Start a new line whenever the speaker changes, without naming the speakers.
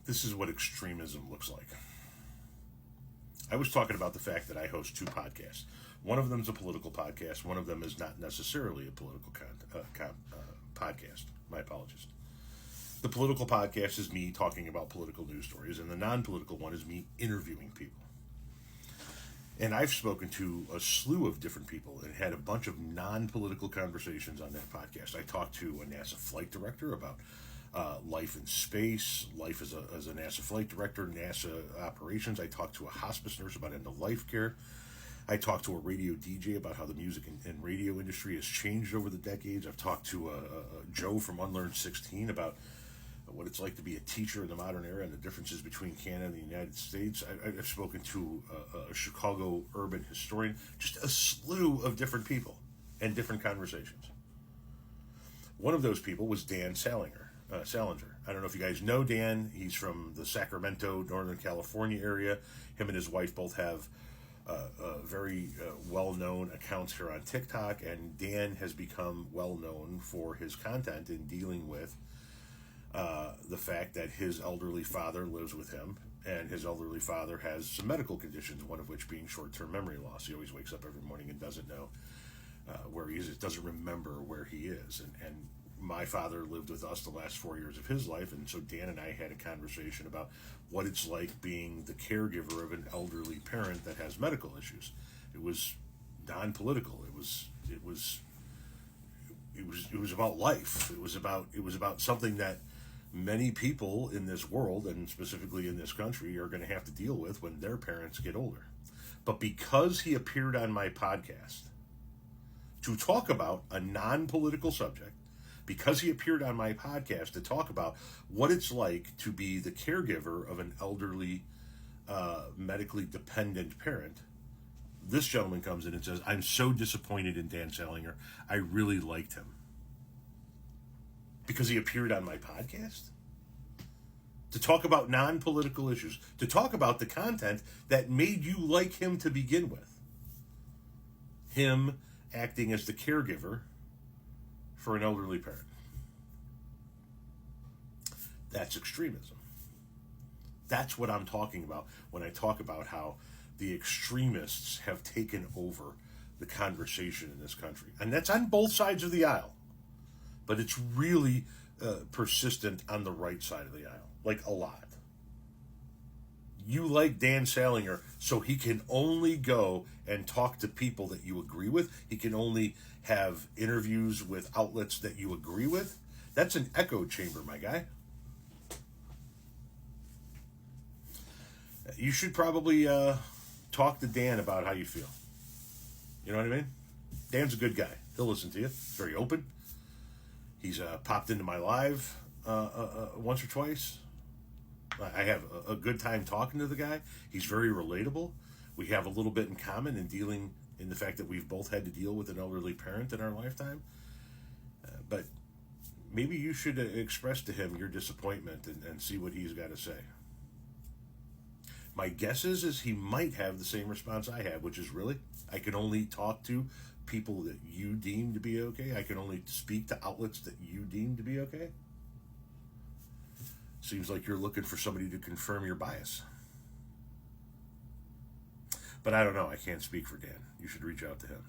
This is what extremism looks like. I was talking about the fact that I host two podcasts. One of them is a political podcast. One of them is not necessarily a political podcast. My apologies. The political podcast is me talking about political news stories, and the non-political one is me interviewing people. And I've spoken to a slew of different people and had a bunch of non-political conversations on that podcast. I talked to a NASA flight director about life in space, life as a NASA flight director, NASA operations. I talked to a hospice nurse about end-of-life care. I talked to a radio DJ about how the music and radio industry has changed over the decades. I've talked to Joe from Unlearned 16 about what it's like to be a teacher in the modern era and the differences between Canada and the United States. I've spoken to a Chicago urban historian, just a slew of different people and different conversations. One of those people was Dan Salinger. I don't know if you guys know Dan. He's from the Sacramento, Northern California area. Him and his wife both have very well-known accounts here on TikTok, and Dan has become well-known for his content in dealing with the fact that his elderly father lives with him, and his elderly father has some medical conditions, one of which being short-term memory loss. He always wakes up every morning and doesn't know where he is. It doesn't remember where he is. And my father lived with us the last 4 years of his life, and so Dan and I had a conversation about what it's like being the caregiver of an elderly parent that has medical issues. It was non-political. It was about life. It was about something that many people in this world, and specifically in this country, are going to have to deal with when their parents get older. But because he appeared on my podcast to talk about a non-political subject, because he appeared on my podcast to talk about what it's like to be the caregiver of an elderly, medically dependent parent, this gentleman comes in and says, "I'm so disappointed in Dan Salinger. I really liked him." Because he appeared on my podcast? To talk about non-political issues. To talk about the content that made you like him to begin with. Him acting as the caregiver for an elderly parent. That's extremism. That's what I'm talking about when I talk about how the extremists have taken over the conversation in this country. And that's on both sides of the aisle. But it's really persistent on the right side of the aisle. Like a lot. You like Dan Salinger, so he can only go and talk to people that you agree with. He can only have interviews with outlets that you agree with. That's an echo chamber, my guy. You should probably talk to Dan about how you feel. You know what I mean? Dan's a good guy. He'll listen to you. He's very open. He's popped into my live once or twice. I have a good time talking to the guy. He's very relatable. We have a little bit in common in dealing in the fact that we've both had to deal with an elderly parent in our lifetime. But maybe you should express to him your disappointment and see what he's got to say. My guess is he might have the same response I have, which is, really, I can only talk to people that you deem to be okay. I can only speak to outlets that you deem to be okay. Seems like you're looking for somebody to confirm your bias. But I don't know. I can't speak for Dan. You should reach out to him.